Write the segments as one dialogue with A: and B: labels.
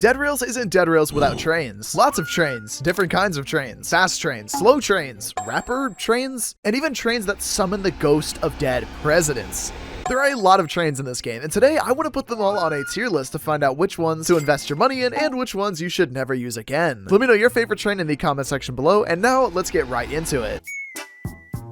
A: Dead Rails isn't Dead Rails without trains. Lots of trains, different kinds of trains, fast trains, slow trains, rapper trains, and even trains that summon the ghost of dead presidents. There are a lot of trains in this game, and today I want to put them all on a tier list to find out which ones to invest your money in and which ones you should never use again. Let me know your favorite train in the comment section below, and now let's get right into it.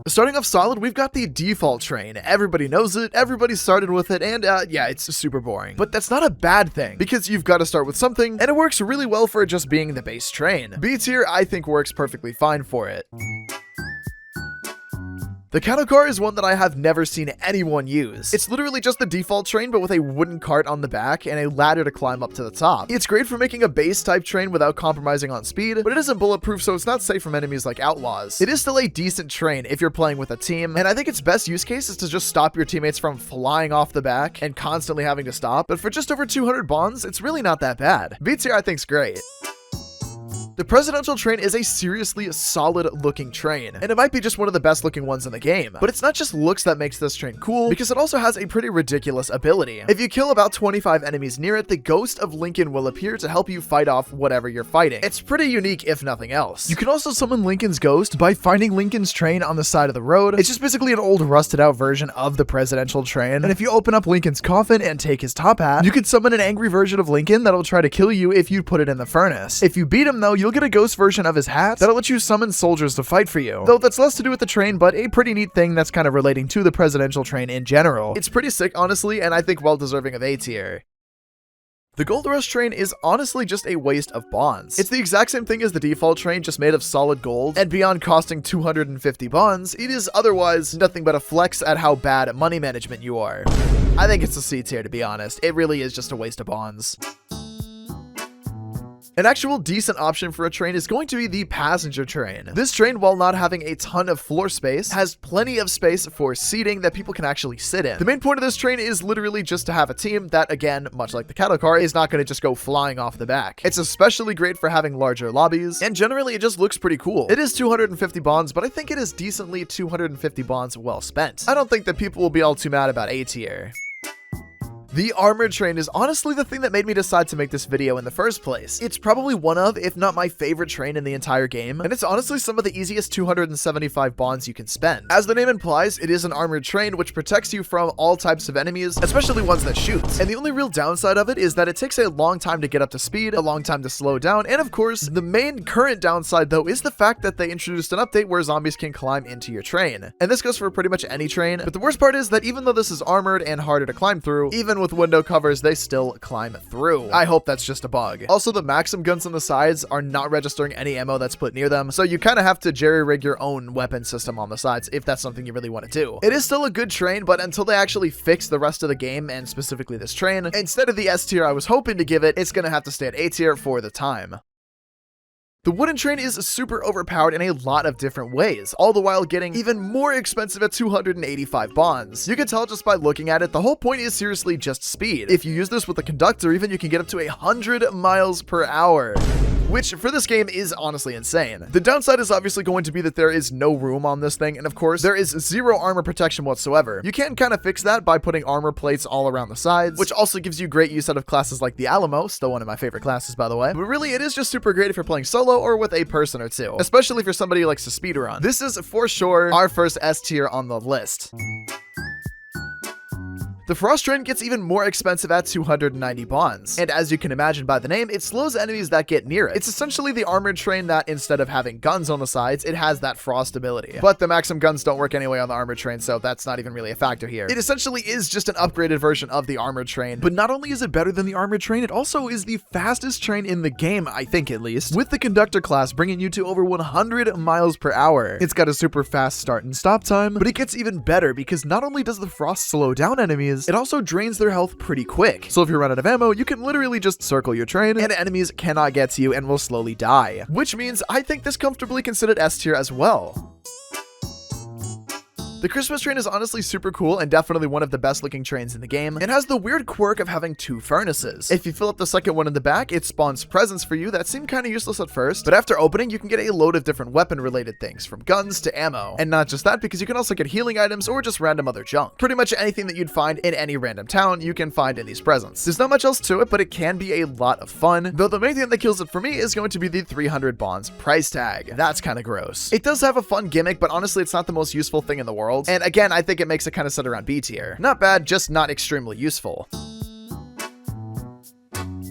A: Starting off solid, we've got the default train. Everybody knows it, everybody started with it, and yeah, it's super boring. But that's not a bad thing, because you've got to start with something, and it works really well for it just being the base train. B tier, I think, works perfectly fine for it. The cattle car is one that I have never seen anyone use. It's literally just the default train, but with a wooden cart on the back and a ladder to climb up to the top. It's great for making a base type train without compromising on speed, but it isn't bulletproof, so it's not safe from enemies like outlaws. It is still a decent train if you're playing with a team, and I think its best use case is to just stop your teammates from flying off the back and constantly having to stop, but for just over 200 bonds, it's really not that bad. B tier I think's great. The presidential train is a seriously solid looking train, and it might be just one of the best looking ones in the game. But it's not just looks that makes this train cool, because it also has a pretty ridiculous ability. If you kill about 25 enemies near it, the ghost of Lincoln will appear to help you fight off whatever you're fighting. It's pretty unique if nothing else. You can also summon Lincoln's ghost by finding Lincoln's train on the side of the road. It's just basically an old rusted out version of the presidential train, and if you open up Lincoln's coffin and take his top hat, you can summon an angry version of Lincoln that'll try to kill you if you put it in the furnace. If you beat him though, you'll get a ghost version of his hat that'll let you summon soldiers to fight for you. Though that's less to do with the train, but a pretty neat thing that's kind of relating to the presidential train in general. It's pretty sick, honestly, and I think well deserving of A tier. The Gold Rush train is honestly just a waste of bonds. It's the exact same thing as the default train, just made of solid gold, and beyond costing 250 bonds, it is otherwise nothing but a flex at how bad at money management you are. I think it's a C tier, to be honest. It really is just a waste of bonds. An actual decent option for a train is going to be the passenger train. This train, while not having a ton of floor space, has plenty of space for seating that people can actually sit in. The main point of this train is literally just to have a team that, again, much like the cattle car, is not going to just go flying off the back. It's especially great for having larger lobbies, and generally it just looks pretty cool. It is 250 bonds, but I think it is decently 250 bonds well spent. I don't think that people will be all too mad about A tier. The armored train is honestly the thing that made me decide to make this video in the first place. It's probably one of, if not my favorite train in the entire game, and it's honestly some of the easiest 275 bonds you can spend. As the name implies, it is an armored train which protects you from all types of enemies, especially ones that shoot. And the only real downside of it is that it takes a long time to get up to speed, a long time to slow down, and of course, the main current downside though is the fact that they introduced an update where zombies can climb into your train. And this goes for pretty much any train, but the worst part is that even though this is armored and harder to climb through, even with window covers, they still climb through. I hope that's just a bug. Also, the Maxim guns on the sides are not registering any ammo that's put near them, so you kind of have to jerry-rig your own weapon system on the sides if that's something you really want to do. It is still a good train, but until they actually fix the rest of the game, and specifically this train, instead of the S tier I was hoping to give it, it's gonna have to stay at A tier for the time. The wooden train is super overpowered in a lot of different ways, all the while getting even more expensive at 285 bonds. You can tell just by looking at it, the whole point is seriously just speed. If you use this with a conductor, even you can get up to 100 miles per hour. Which for this game is honestly insane. The downside is obviously going to be that there is no room on this thing, and of course, there is zero armor protection whatsoever. You can kind of fix that by putting armor plates all around the sides, which also gives you great use out of classes like the Alamo, still one of my favorite classes by the way. But really, it is just super great if you're playing solo or with a person or two, especially if you're somebody who likes to speedrun. This is for sure our first S tier on the list. The Frost train gets even more expensive at 290 bonds, and as you can imagine by the name, it slows enemies that get near it. It's essentially the armored train that, instead of having guns on the sides, it has that frost ability. But the Maxim guns don't work anyway on the armored train, so that's not even really a factor here. It essentially is just an upgraded version of the armored train, but not only is it better than the armored train, it also is the fastest train in the game, I think at least, with the conductor class bringing you to over 100 miles per hour. It's got a super fast start and stop time, but it gets even better because not only does the frost slow down enemies, it also drains their health pretty quick. So if you run out of ammo, you can literally just circle your train and enemies cannot get to you and will slowly die. Which means I think this comfortably considered S tier as well. The Christmas train is honestly super cool and definitely one of the best looking trains in the game. It has the weird quirk of having 2 furnaces. If you fill up the second one in the back, it spawns presents for you that seem kind of useless at first, but after opening, you can get a load of different weapon related things, from guns to ammo. And not just that, because you can also get healing items or just random other junk. Pretty much anything that you'd find in any random town, you can find in these presents. There's not much else to it, but it can be a lot of fun, though the main thing that kills it for me is going to be the 300 bonds price tag. That's kind of gross. It does have a fun gimmick, but honestly, it's not the most useful thing in the world. And again, I think it makes it kind of sit around B tier. Not bad, just not extremely useful.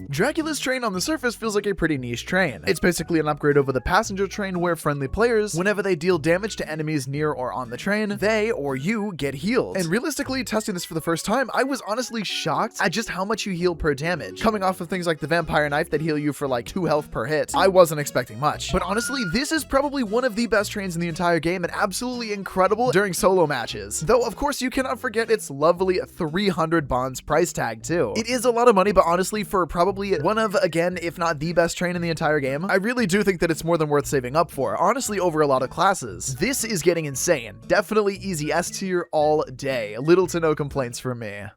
A: Dracula's train on the surface feels like a pretty niche train. It's basically an upgrade over the passenger train where friendly players, whenever they deal damage to enemies near or on the train, they or you get healed. And realistically, testing this for the first time, I was honestly shocked at just how much you heal per damage. Coming off of things like the vampire knife that heal you for like 2 health per hit, I wasn't expecting much. But honestly, this is probably one of the best trains in the entire game and absolutely incredible during solo matches. Though of course you cannot forget its lovely 300 bonds price tag too. It is a lot of money, but honestly for probably one of, again, if not the best train in the entire game, I really do think that it's more than worth saving up for, honestly over a lot of classes. This is getting insane. Definitely easy S tier all day. Little to no complaints from me.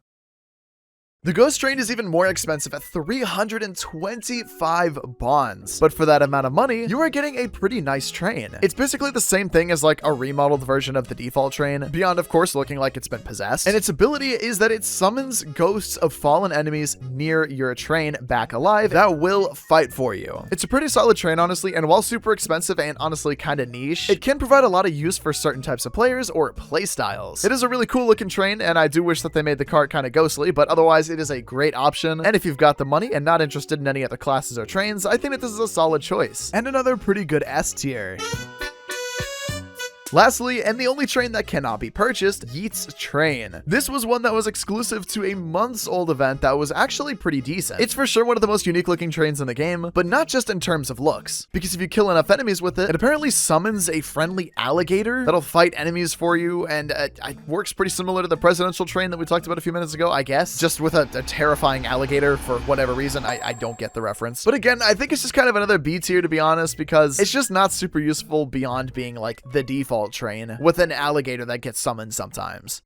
A: The Ghost Train is even more expensive at 325 bonds, but for that amount of money, you are getting a pretty nice train. It's basically the same thing as like a remodeled version of the default train, beyond of course looking like it's been possessed, and its ability is that it summons ghosts of fallen enemies near your train back alive that will fight for you. It's a pretty solid train honestly, and while super expensive and honestly kind of niche, it can provide a lot of use for certain types of players or play styles. It is a really cool looking train, and I do wish that they made the cart kind of ghostly, but otherwise it is a great option, and if you've got the money and not interested in any other classes or trains, I think that this is a solid choice. And another pretty good S tier. Lastly, and the only train that cannot be purchased, Yeet's Train. This was one that was exclusive to a months-old event that was actually pretty decent. It's for sure one of the most unique looking trains in the game, but not just in terms of looks, because if you kill enough enemies with it, it apparently summons a friendly alligator that'll fight enemies for you, and it works pretty similar to the presidential train that we talked about a few minutes ago, I guess, just with a terrifying alligator for whatever reason. I don't get the reference. But again, I think it's just kind of another B tier to be honest, because it's just not super useful beyond being like the default train with an alligator that gets summoned sometimes.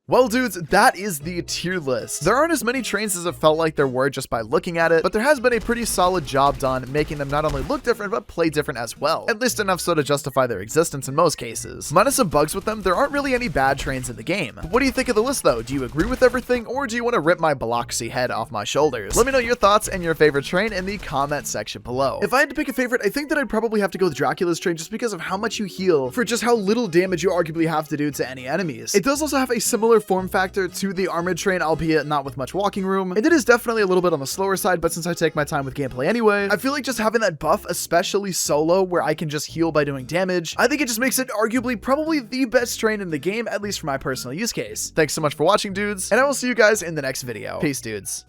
A: Well, dudes, that is the tier list. There aren't as many trains as it felt like there were just by looking at it, but there has been a pretty solid job done making them not only look different, but play different as well. At least enough so to justify their existence in most cases. Minus some bugs with them, there aren't really any bad trains in the game. But what do you think of the list though? Do you agree with everything, or do you want to rip my Biloxi head off my shoulders? Let me know your thoughts and your favorite train in the comment section below. If I had to pick a favorite, I think that I'd probably have to go with Dracula's train just because of how much you heal for just how little damage you arguably have to do to any enemies. It does also have a similar form factor to the armored train, albeit not with much walking room, and it is definitely a little bit on the slower side, but since I take my time with gameplay anyway, I feel like just having that buff, especially solo, where I can just heal by doing damage, I think it just makes it arguably probably the best train in the game, at least for my personal use case. Thanks so much for watching, dudes, and I will see you guys in the next video. Peace, dudes.